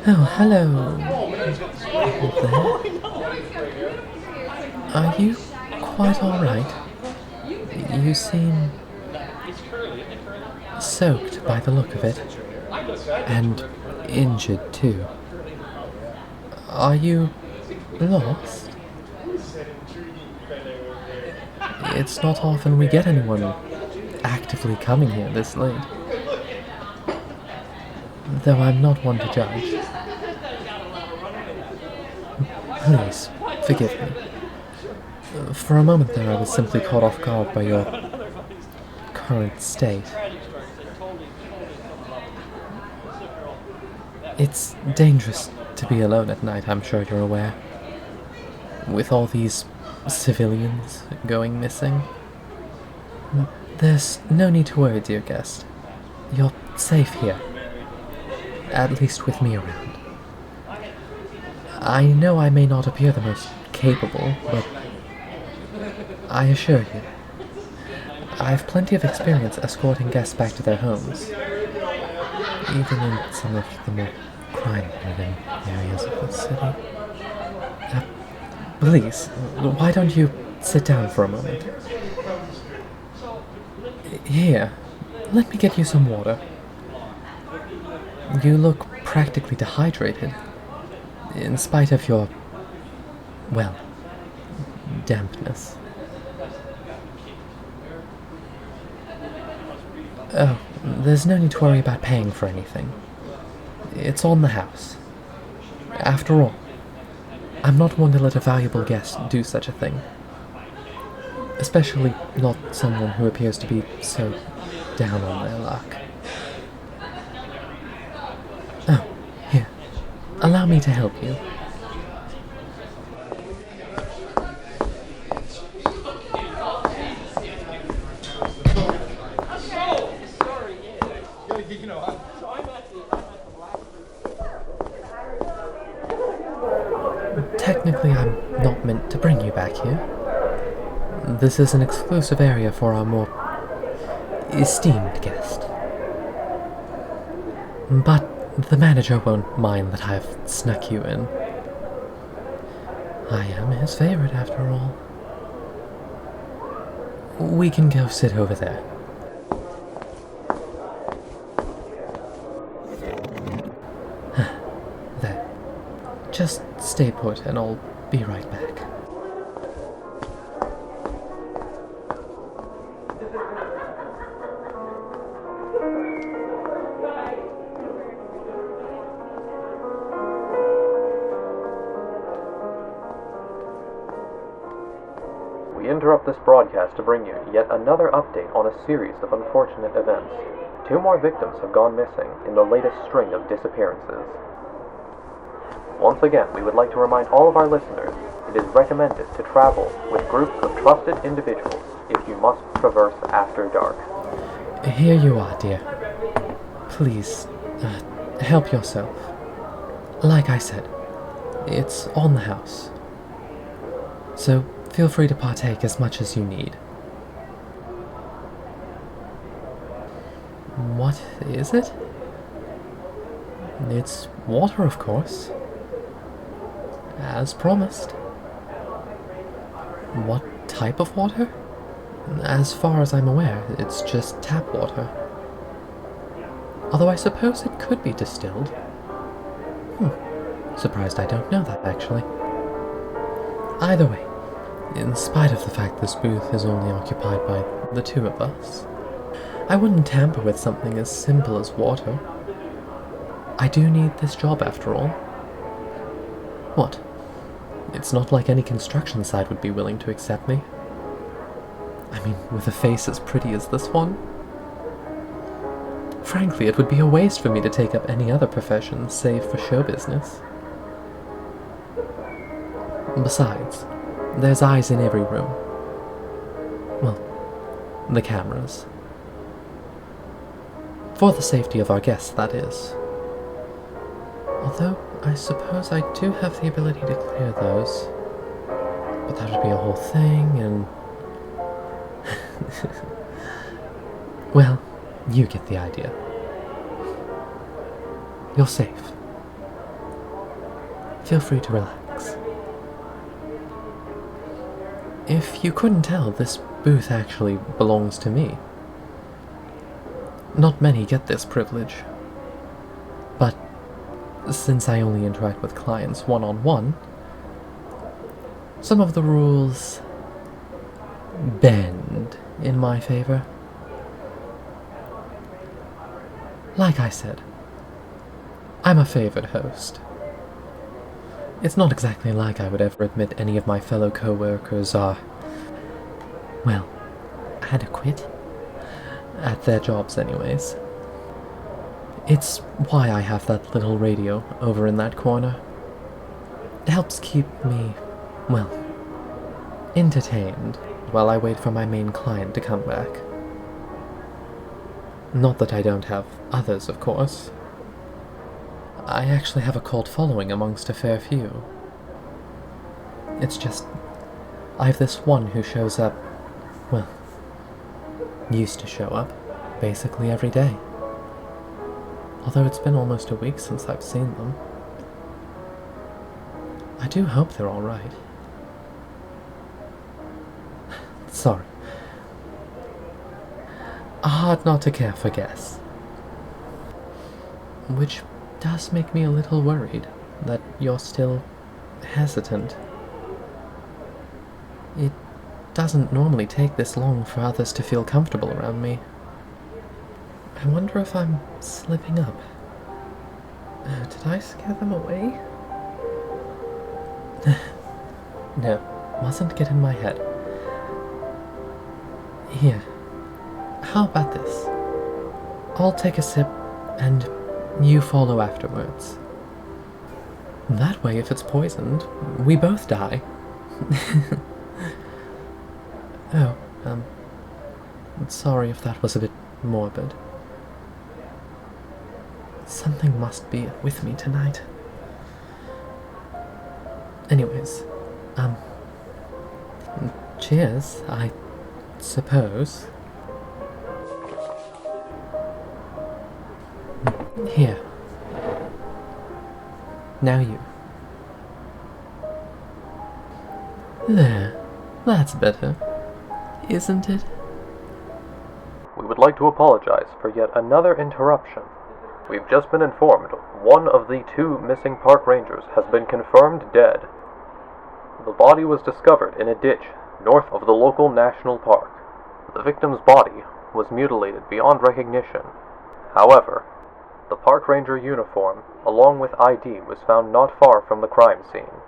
Oh, hello there. Are you quite alright? You seem soaked by the look of it, and injured too. Are you lost? It's not often we get anyone actively coming here this late. Though I'm not one to judge. Please, forgive me. For a moment there I was simply caught off guard by your current state. It's dangerous to be alone at night, I'm sure you're aware. With all these civilians going missing. There's no need to worry, dear guest. You're safe here. At least with me around. I know I may not appear the most capable, but I assure you, I've plenty of experience escorting guests back to their homes, even in some of the more crime-ridden areas of the city. Please, why don't you sit down for a moment? Here, let me get you some water. You look practically dehydrated, in spite of your, well, dampness. Oh, there's no need to worry about paying for anything. It's on the house. After all, I'm not one to let a valuable guest do such a thing. Especially not someone who appears to be so down on their luck. Oh, here. Allow me to help you. Technically, I'm not meant to bring you back here. This is an exclusive area for our more esteemed guest. But the manager won't mind that I've snuck you in. I am his favorite, after all. We can go sit over there. There. Just stay put and I'll be right back. We interrupt this broadcast to bring you yet another update on a series of unfortunate events. 2 more victims have gone missing in the latest string of disappearances. Once again, we would like to remind all of our listeners, it is recommended to travel with groups of trusted individuals if you must traverse after dark. Here you are, dear. Please, help yourself. Like I said, it's on the house. So feel free to partake as much as you need. What is it? It's water, of course. As promised. What type of water? As far as I'm aware, it's just tap water. Although I suppose it could be distilled. Surprised I don't know that, actually. Either way, in spite of the fact this booth is only occupied by the 2 of us, I wouldn't tamper with something as simple as water. I do need this job, after all. What? It's not like any construction site would be willing to accept me. I mean, with a face as pretty as this one. Frankly, it would be a waste for me to take up any other profession save for show business. Besides, there's eyes in every room. Well, the cameras. For the safety of our guests, that is. Although, I suppose I do have the ability to clear those. But that would be a whole thing, and... well, you get the idea. You're safe. feel free to relax. If you couldn't tell, this booth actually belongs to me. Not many get this privilege, but since I only interact with clients one-on-one, some of the rules bend in my favor. Like I said, I'm a favored host. It's not exactly like I would ever admit any of my fellow co-workers are, well, adequate at their jobs anyways. It's why I have that little radio over in that corner. It helps keep me, well, entertained while I wait for my main client to come back. Not that I don't have others, of course. I actually have a cult following amongst a fair few. It's just, I have this one who shows up, well, used to show up, basically every day. Although it's been almost a week since I've seen them. I do hope they're alright. Sorry. Hard not to care for guests. Which does make me a little worried that you're still hesitant. It doesn't normally take this long for others to feel comfortable around me. I wonder if I'm slipping up. Did I scare them away? No, mustn't get in my head. Here, how about this? I'll take a sip, and you follow afterwards. That way, if it's poisoned, we both die. Oh, sorry if that was a bit morbid. Something must be with me tonight. Anyways, cheers, I suppose. Here. Now you. There. That's better. Isn't it? We would like to apologize for yet another interruption. We've just been informed one of the two missing park rangers has been confirmed dead. The body was discovered in a ditch north of the local national park. The victim's body was mutilated beyond recognition. However, the park ranger uniform, along with ID, was found not far from the crime scene.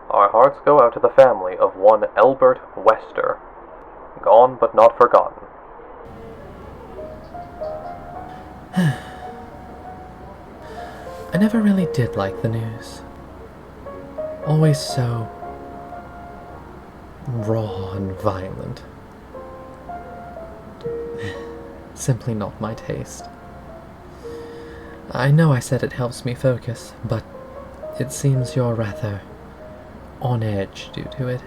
Our hearts go out to the family of one Albert Wester. Gone but not forgotten. I never really did like the news. Always so raw and violent. Simply not my taste. I know I said it helps me focus, but it seems you're rather on edge due to it.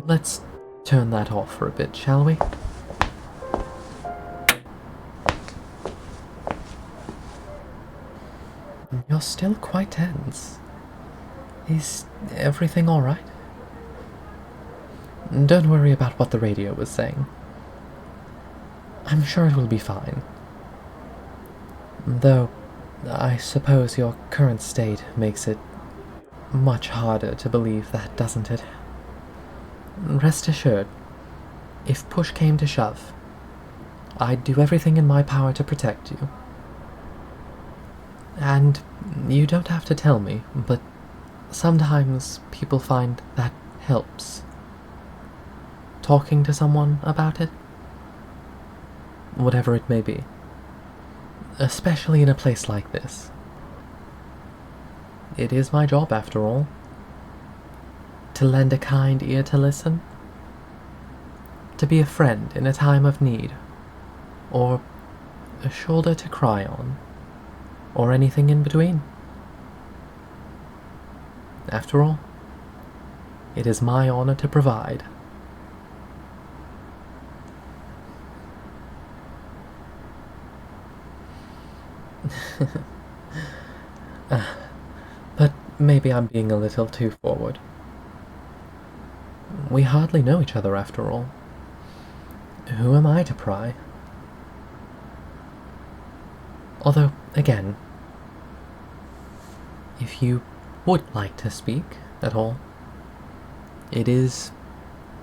Let's turn that off for a bit, shall we? You're still quite tense. Is everything alright? Don't worry about what the radio was saying. I'm sure it will be fine. Though, I suppose your current state makes it much harder to believe that, doesn't it? Rest assured, if push came to shove, I'd do everything in my power to protect you. And you don't have to tell me, but sometimes people find that helps. Talking to someone about it, whatever it may be. Especially in a place like this. It is my job, after all. To lend a kind ear to listen. To be a friend in a time of need. Or a shoulder to cry on. Or anything in between. After all, it is my honor to provide. But maybe I'm being a little too forward. We hardly know each other after all. Who am I to pry? Although, again, if you would like to speak at all, it is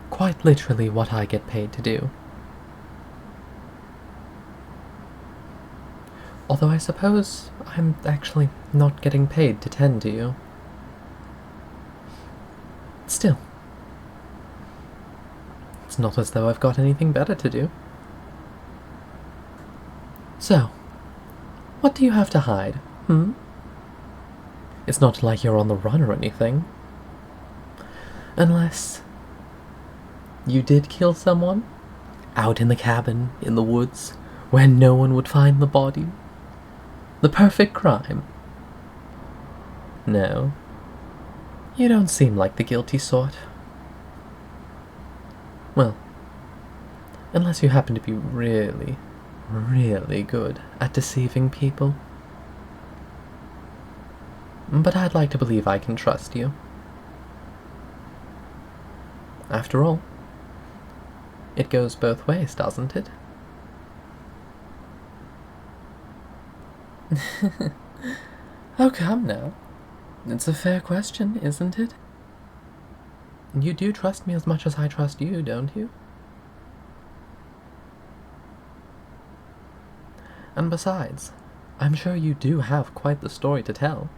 quite literally what I get paid to do. Although I suppose I'm actually not getting paid to tend to you. Still, it's not as though I've got anything better to do. So, what do you have to hide, It's not like you're on the run or anything. Unless you did kill someone? Out in the cabin, in the woods, where no one would find the body? The perfect crime? No. You don't seem like the guilty sort. Well, unless you happen to be really, really good at deceiving people. But I'd like to believe I can trust you. After all, it goes both ways, doesn't it? Oh, come now. It's a fair question, isn't it? You do trust me as much as I trust you, don't you? And besides, I'm sure you do have quite the story to tell.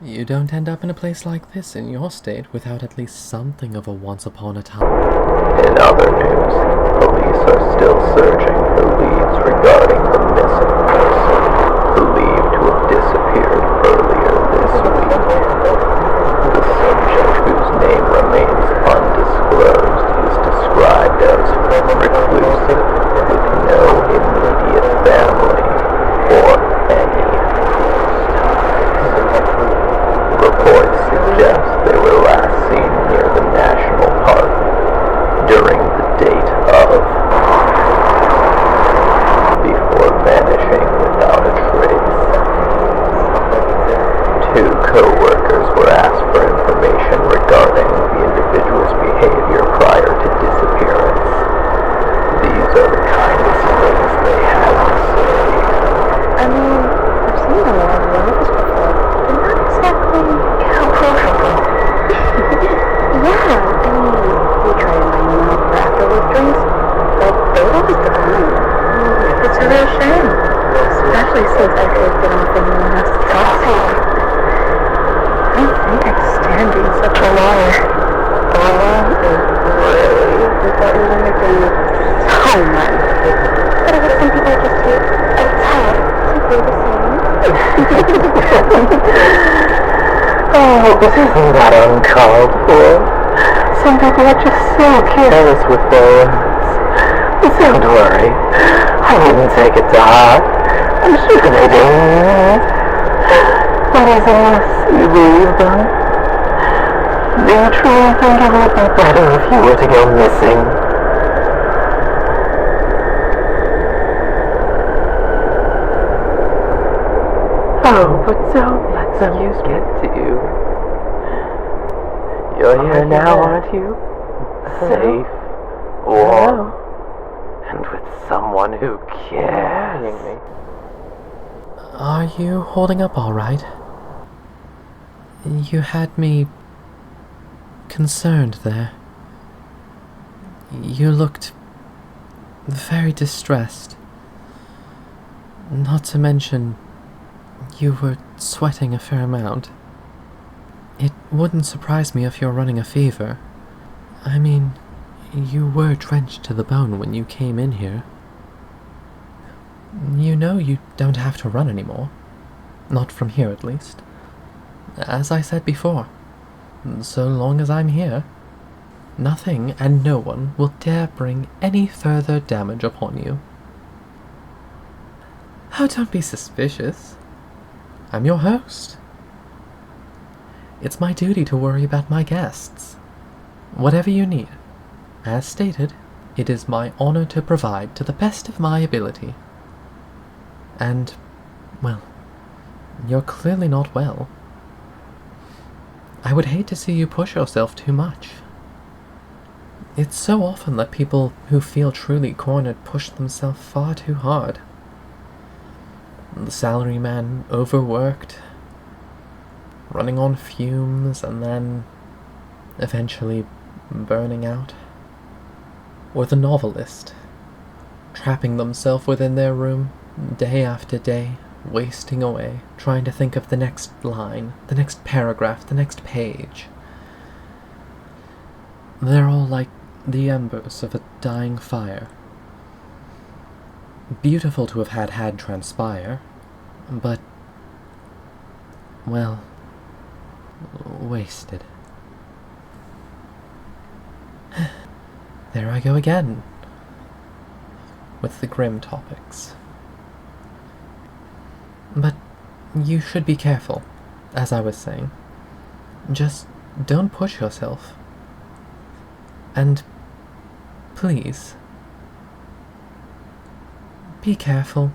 You don't end up in a place like this in your state without at least something of a once upon a time. In other news, police are still searching for leads regarding the missing person, believed to have disappeared earlier this week. The subject, whose name remains undisclosed, is described as reclusive, with no immediate family or any reports suggest they were last seen near the national park during the date of, before vanishing without a trace. 2 co-workers were asked for information regarding the individual's behavior prior to disappearance. These are the kindest things they had to say. I mean, I've seen a lot of those before. They're not exactly alcohol. Yeah, I mean, we try to line them up for afterwork drinks, but they always decline. It's a real shame, especially since I could get off in the last talk. I don't think I can stand being such a liar. Really? I thought you were making so much. But I guess some people are just too uptight to do the same. Oh, but isn't that uncalled for? Some people are just so careless with their words. But don't worry, I wouldn't take it to heart. I'm sure they do. But as unless you believe them, do you truly think it would be better if you were to go missing? Oh, but don't let them get to you. You're here now, aren't you? Safe, warm, and with someone who cares. Are you holding up all right? You had me concerned there. You looked very distressed. Not to mention, you were sweating a fair amount. It wouldn't surprise me if you're running a fever. I mean, you were drenched to the bone when you came in here. You know you don't have to run anymore. Not from here, at least. As I said before, so long as I'm here, nothing and no one will dare bring any further damage upon you. Oh, don't be suspicious. I'm your host. It's my duty to worry about my guests. Whatever you need. As stated, it is my honor to provide to the best of my ability. And, well, you're clearly not well. I would hate to see you push yourself too much. It's so often that people who feel truly cornered push themselves far too hard. The salaryman overworked, running on fumes, and then eventually burning out. Or the novelist, trapping themselves within their room, day after day, wasting away, trying to think of the next line, the next paragraph, the next page. They're all like the embers of a dying fire. Beautiful to have had transpire, but, well, wasted. There I go again, with the grim topics. But you should be careful, as I was saying. Just don't push yourself. And please, be careful.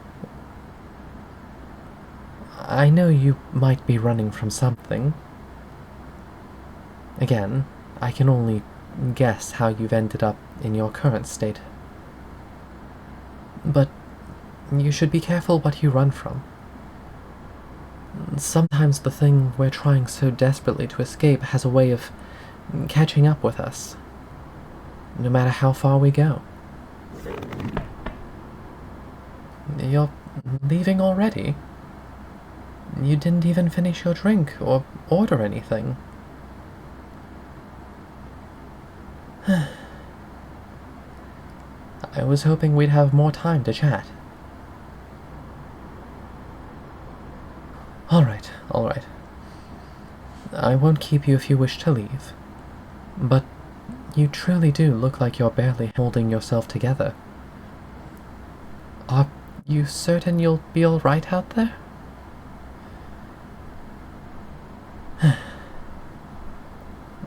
I know you might be running from something. Again, I can only guess how you've ended up in your current state. But you should be careful what you run from. Sometimes the thing we're trying so desperately to escape has a way of catching up with us, no matter how far we go. You're leaving already? You didn't even finish your drink or order anything. I was hoping we'd have more time to chat. Alright. I won't keep you if you wish to leave. But you truly do look like you're barely holding yourself together. Are you certain you'll be alright out there?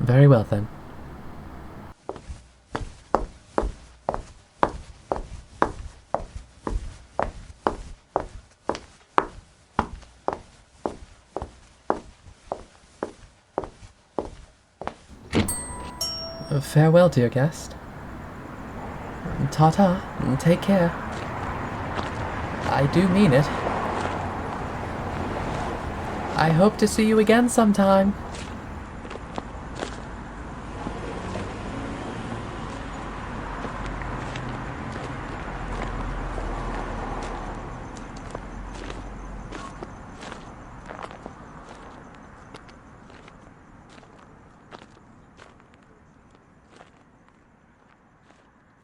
Very well then. Farewell, dear guest. Ta-ta, take care. I do mean it. I hope to see you again sometime.